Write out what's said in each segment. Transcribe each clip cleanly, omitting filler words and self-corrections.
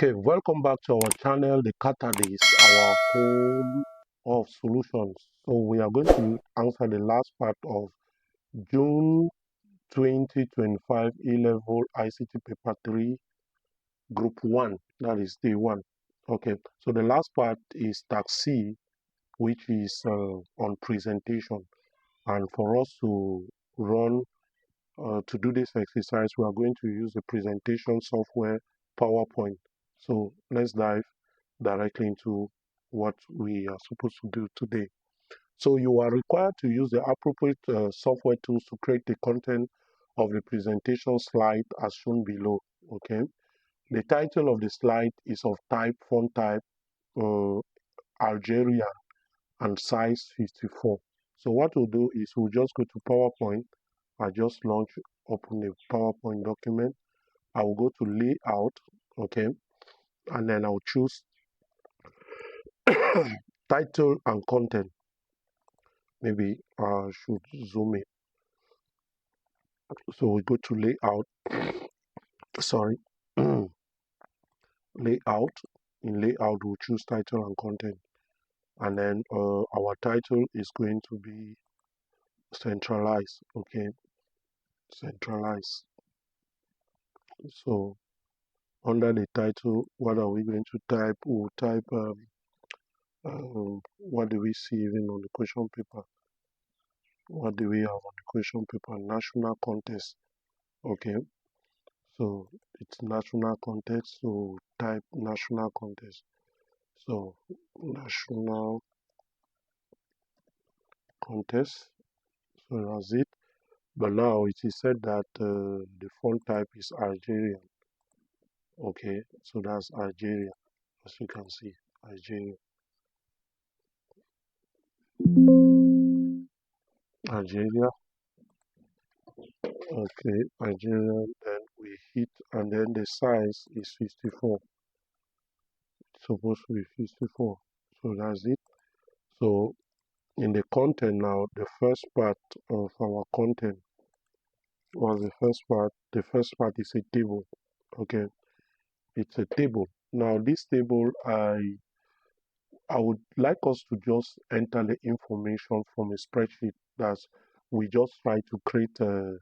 Okay, welcome back to our channel, The Catalyst, our home of solutions. So we are going to answer the last part of June 2025 A-level ICT Paper 3, Group 1, that is day 1. Okay, so the last part is Task C, which is on presentation. And for us to to do this exercise, we are going to use the presentation software PowerPoint. So let's dive directly into what we are supposed to do today. So you are required to use the appropriate software tools to create the content of the presentation slide as shown below. Okay. The title of the slide is of type, font type, Algerian, and size 54. So what we'll do is we'll just go to PowerPoint. I just open the PowerPoint document. I will go to layout, okay, and then I'll choose title and content. Maybe I should zoom in. So we go to layout. Sorry, layout. In layout, we'll choose title and content, and then our title is going to be centralized. Okay, centralized. So under the title, what are we going to type? We'll type what do we see even on the question paper? What do we have on the question paper? National contest. Okay, so it's national contest, so type national contest. So national contest, so that's it. But now it is said that the font type is Algerian. Okay, so that's Algeria, as you can see, Algeria. Algeria. Okay, Algeria, then we hit, and then the size is 54. It's supposed to be 54. So that's it. So in the content now, the first part of our content was the first part. The first part is a table. Okay, it's a table. Now this table, I would like us to just enter the information from a spreadsheet. That's we just try to create the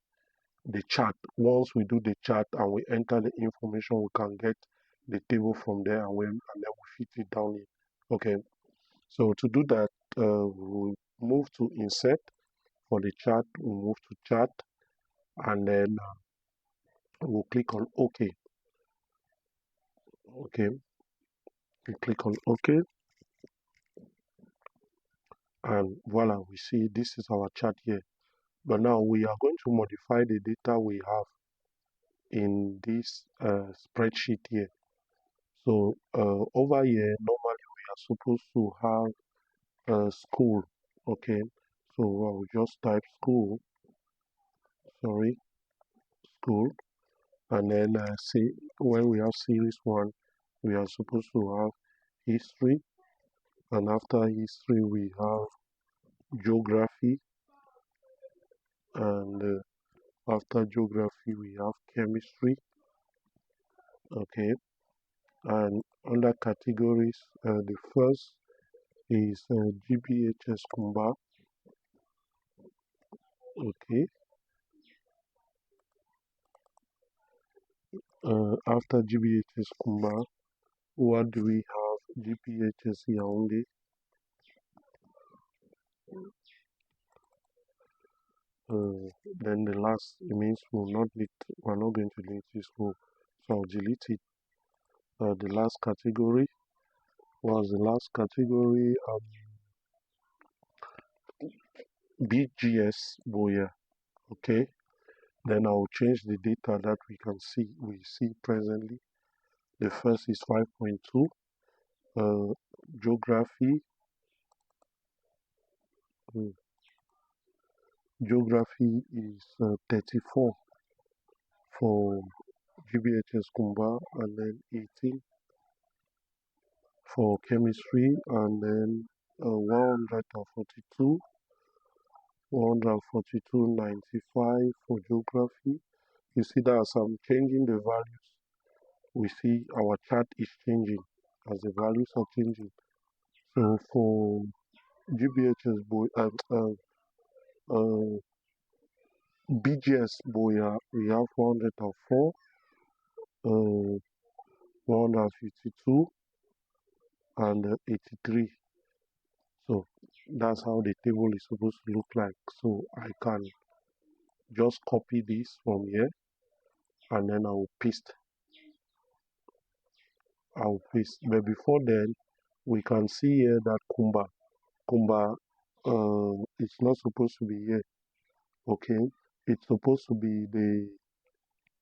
chart. Once we do the chart and we enter the information, we can get the table from there, and then we fit it down here. Okay, so to do that, we'll move to insert. For the chart, we'll move to chart, and then we'll click on OK. Okay, we click on OK, and voila, we see this is our chart here. But now we are going to modify the data we have in this spreadsheet here. So over here, normally we are supposed to have school. Okay, so I'll just type school. Sorry, school, and then see when we have series 1, we are supposed to have history, and after history we have geography, and after geography we have chemistry. Okay, and under categories, the first is GBHS Kumba. Okay, after GBHS Kumba, what do we have? GBHS Yaoundé. Then the last, it means we're not going to delete this row, so I'll delete it. The last category was the last category BGS Boya. Okay, then I'll change the data that we see presently. The first is 5.2. Geography. Geography is 34 for GBHS Kumba, and then 18 for chemistry, and then 142, 142.95 for geography. You see that as I'm changing the values, we see our chart is changing as the values are changing. So for GBHS boy, BGS boy, we have 404, 152, and 83. So that's how the table is supposed to look like. So I can just copy this from here, and then I'll paste. But before then, we can see here that Kumba, it's not supposed to be here. Okay, it's supposed to be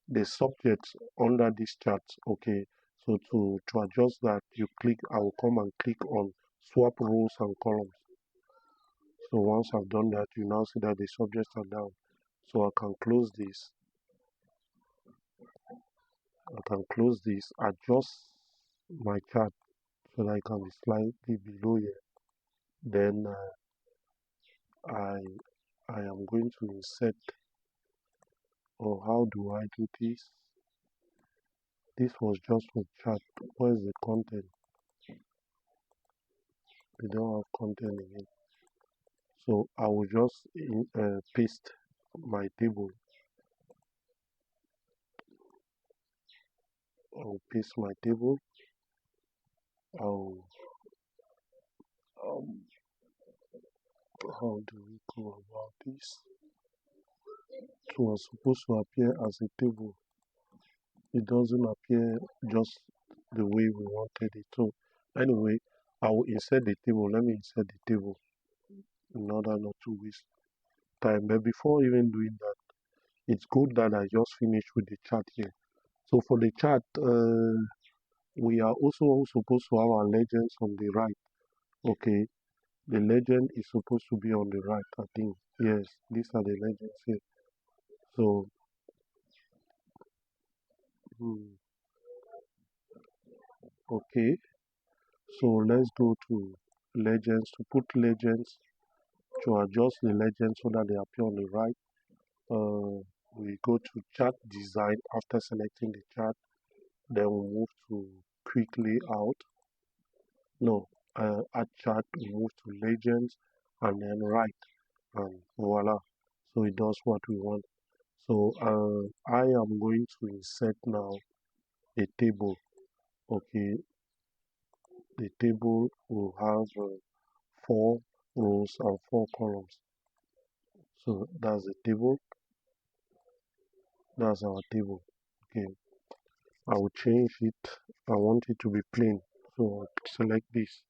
the subjects under this chart. Okay, so to adjust that, I will come and click on swap rows and columns. So once I've done that, you now see that the subjects are down. So I can close this. Adjust my chart so that I can be slightly below here. Then I am going to insert, or how do I do this? This was just for chart. Where's the content? We don't have content again. So I will just paste my table. I'll paste my table. How do we go about this? It was supposed to appear as a table. It doesn't appear just the way we wanted it to. Anyway, I will insert the table. Let me insert the table in order not to waste time. But before even doing that, it's good that I just finished with the chart here. So for the chart, we are also supposed to have our legends on the right. Okay, the legend is supposed to be on the right, I think. Yes, these are the legends here. So, okay, so let's go to legends, to put legends, to adjust the legends so that they appear on the right. We go to chart design after selecting the chart. Then we move to quick layout. No, add chart, we move to legends and then right, and voila. So it does what we want. So I am going to insert now a table. Okay, the table will have 4 rows and 4 columns. So that's the table. That's our table. Okay, I will change it. I want it to be plain. So I'll select this,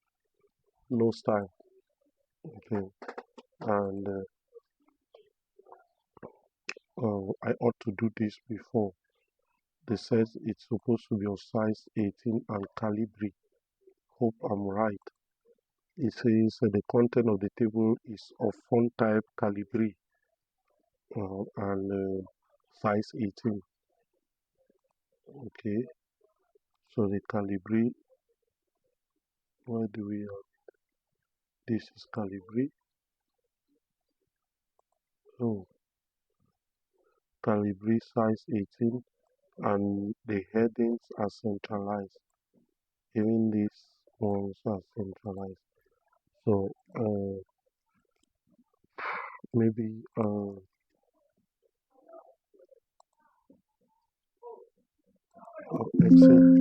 no style. Okay, and I ought to do this before. They said it's supposed to be of size 18 and Calibri. Hope I'm right. It says the content of the table is of font type Calibri and size 18. Okay, so the Calibri, where do we have? This is Calibri. Oh, Calibri size 18, and the headings are centralized. Even these ones are centralized. So maybe Excel.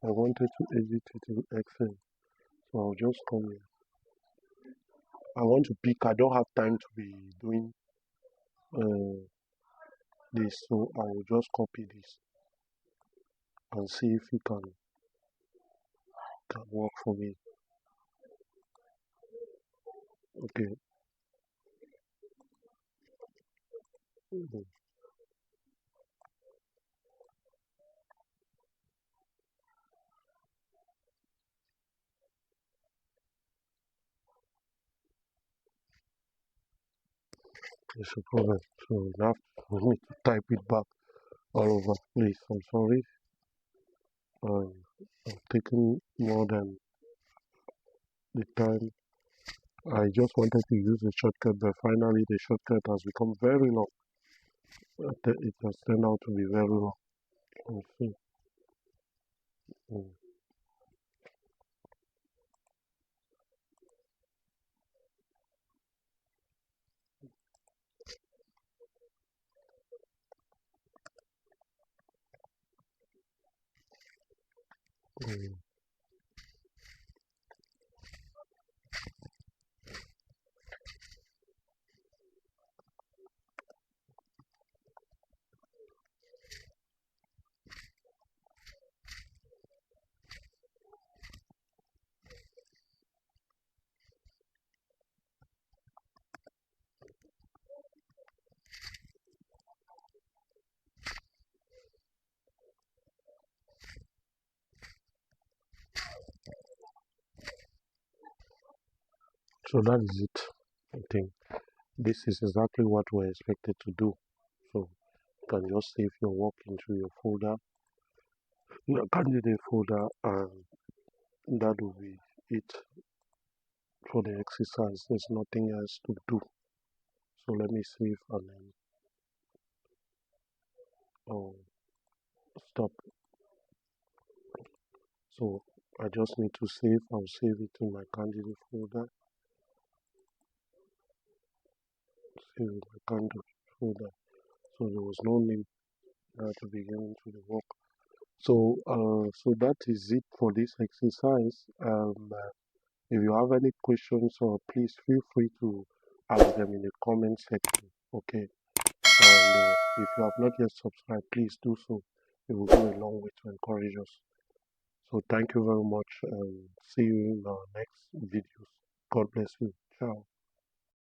I wanted to edit it in Excel, so I'll just come here. I want to pick. I don't have time to be doing this, so I will just copy this and see if it can work for me. Okay. It's a problem. So now we need to type it back all over. Please, I'm sorry. I'm taking more than the time I just wanted to use a shortcut, but finally the shortcut has become very long. It has turned out to be very long. You see. Mm, mm. So that is it. I think this is exactly what we're expected to do. So you can just save your work into your folder, your candidate folder, and that will be it for the exercise. There's nothing else to do. So let me save and then oh, stop. So I just need to save. I'll save it in my candidate folder. Save in my candidate folder. So there was no need to begin to the work. So that is it for this exercise. If you have any questions, please feel free to ask them in the comment section. Okay. And if you have not yet subscribed, please do so. It will go a long way to encourage us. So thank you very much and see you in our next videos. God bless you. Ciao.